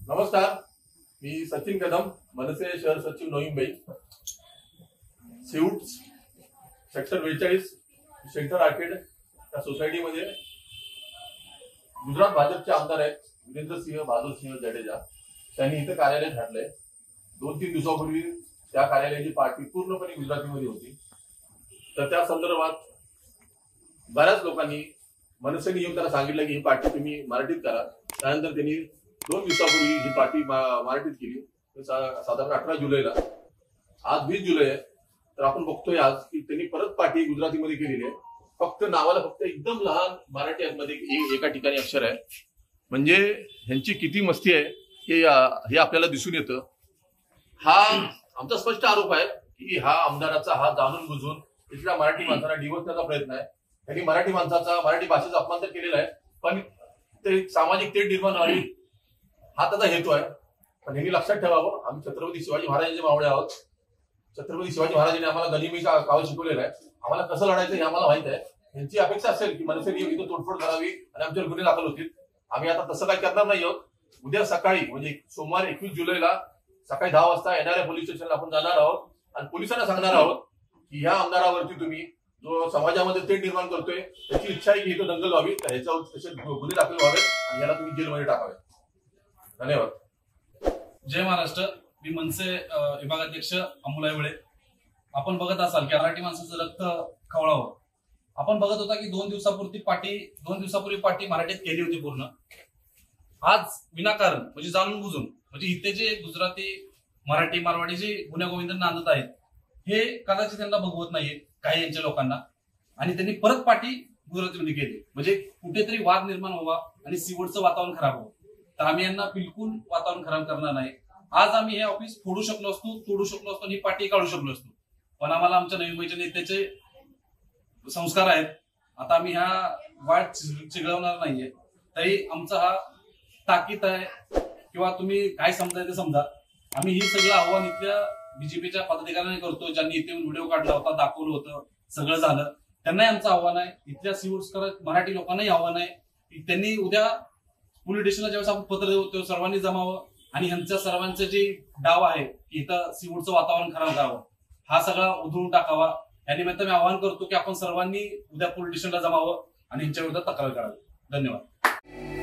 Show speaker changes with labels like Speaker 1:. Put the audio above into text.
Speaker 1: नमस्कार, मी सचिन कदम, मनसे शहर सचिव Navi Mumbai, सिऊट sector 42 centre arcade या सोसायटीमध्ये गुजरात भाजपचे आमदार आहेत वीरेंद्रसिंह बहादूरसिंह जडेजा. त्यांनी इथं कार्यालय घातलंय. 2-3 दिवसापूर्वी त्या कार्यालयाची पार्टी पूर्णपणे गुजरातीमध्ये होती. तर त्या संदर्भात बऱ्याच लोकांनी मनसेने येऊन त्यांना सांगितलं की ही पार्टी तुम्ही मराठीत करा. त्यानंतर त्यांनी 2 दिवसापूर्वी ही पार्टी मराठीत केली. साधारण 18 जुलैला. आज 20 जुलै आहे. तर आपण बघतोय आज की त्यांनी परत पार्टी गुजरातीमध्ये केलेली आहे. फक्त नावाला एकदम लहान मराठी मध्ये एका ठिकाणी अक्षर आहे. म्हणजे ह्यांची किती मस्ती आहे हे आपल्याला दिसून येतं. हा आमचा स्पष्ट आरोप आहे की हा आमदाराचा हा जाणून बुजून इथल्या मराठी माणसांना डिवचण्याचा प्रयत्न आहे. त्यांनी मराठी माणसाचा मराठी भाषेचा अपमान तर केलेला आहे, पण ते सामाजिक तेढ निर्माण व्हावी हा त्याचा हेतू आहे. पण यांनी लक्षात ठेवावं, आम्ही छत्रपती शिवाजी महाराजांचे मावळे आहोत. छत्रपती शिवाजी महाराजांनी आम्हाला गनिमी काळ शिकवलेला आहे. आम्हाला कसं लढायचं हे आम्हाला माहित आहे. यांची अपेक्षा असेल की मनसेने इथं तोडफोड करावी आणि आमच्यावर गुन्हे दाखल होतील. आम्ही आता तसं काही करणार नाही आहोत. उद्या सकाळी म्हणजे सोमवार 21 जुलैला सकाळी 10 वाजता येणाऱ्या पोलीस स्टेशनला आपण जाणार आहोत आणि पोलिसांना सांगणार आहोत की ह्या आमदारावरती तुम्ही जो समाजामध्ये तेढ निर्माण करतोय त्याची इच्छा आहे की इथं दंगल व्हावी, ह्याच्यावर तसे गुन्हे दाखल व्हावे आणि याला तुम्ही जेलमध्ये टाकावे. धन्यवाद.
Speaker 2: जय महाराष्ट्र. मी मनसे विभागाध्यक्ष अमोल आयवळे. आपण बघत असाल की मराठी माणसाचं रक्त खवळावं. आपण बघत होता की 2 दिवसापूर्वी पार्टी मराठीत केली होती पूर्ण. आज विनाकारण म्हणजे जाणून बुजून म्हणजे इथे जे गुजराती मराठी मारवाडी जे गुन्हेगोविंद नांदत आहेत हे कदाचित त्यांना बघवत नाहीये काही यांच्या लोकांना, आणि त्यांनी परत पार्टी गुजरातीमध्ये केली म्हणजे कुठेतरी वाद निर्माण व्हावा आणि सिवडचं वातावरण खराब व्हावं. तर आम्ही यांना बिलकुल वातावरण खराब करणार नाही. आज आम्ही हे ऑफिस तोडू शकलो असतो आणि ही पार्टी काढू शकलो असतो, पण आम्हाला आमच्या नवी मुंबईच्या नेत्याचे संस्कार आहेत. आता आम्ही ह्या वाट चिघळवणार नाहीये. तरी आमचा हा ताकीद आहे किंवा तुम्ही काय समजाय ते समजा. आम्ही ही सगळं आव्हान इथल्या बीजेपीच्या पदाधिकाऱ्यांनी करतो, ज्यांनी इथे व्हिडिओ काढला होता, दाखवलं होतं, सगळं झालं. त्यांनाही आमचं आव्हान आहे. इथल्या सिवूटकर मराठी लोकांनाही आव्हान आहे की त्यांनी उद्या पोलीस स्टेशनला ज्यावेळेस आपण पत्र देऊ तेव्हा सर्वांनी जमावं आणि ह्यांच्या सर्वांचं जे डाव आहे की इथं सिवूटचं वातावरण खराब करावं हा सगळा उधळून टाकावा. या निमित्त मी आवाहन करतो की आपण सर्वांनी उद्या पोलीस स्टेशनला जमावं आणि यांच्या विरोधात तक्रार करावी. धन्यवाद.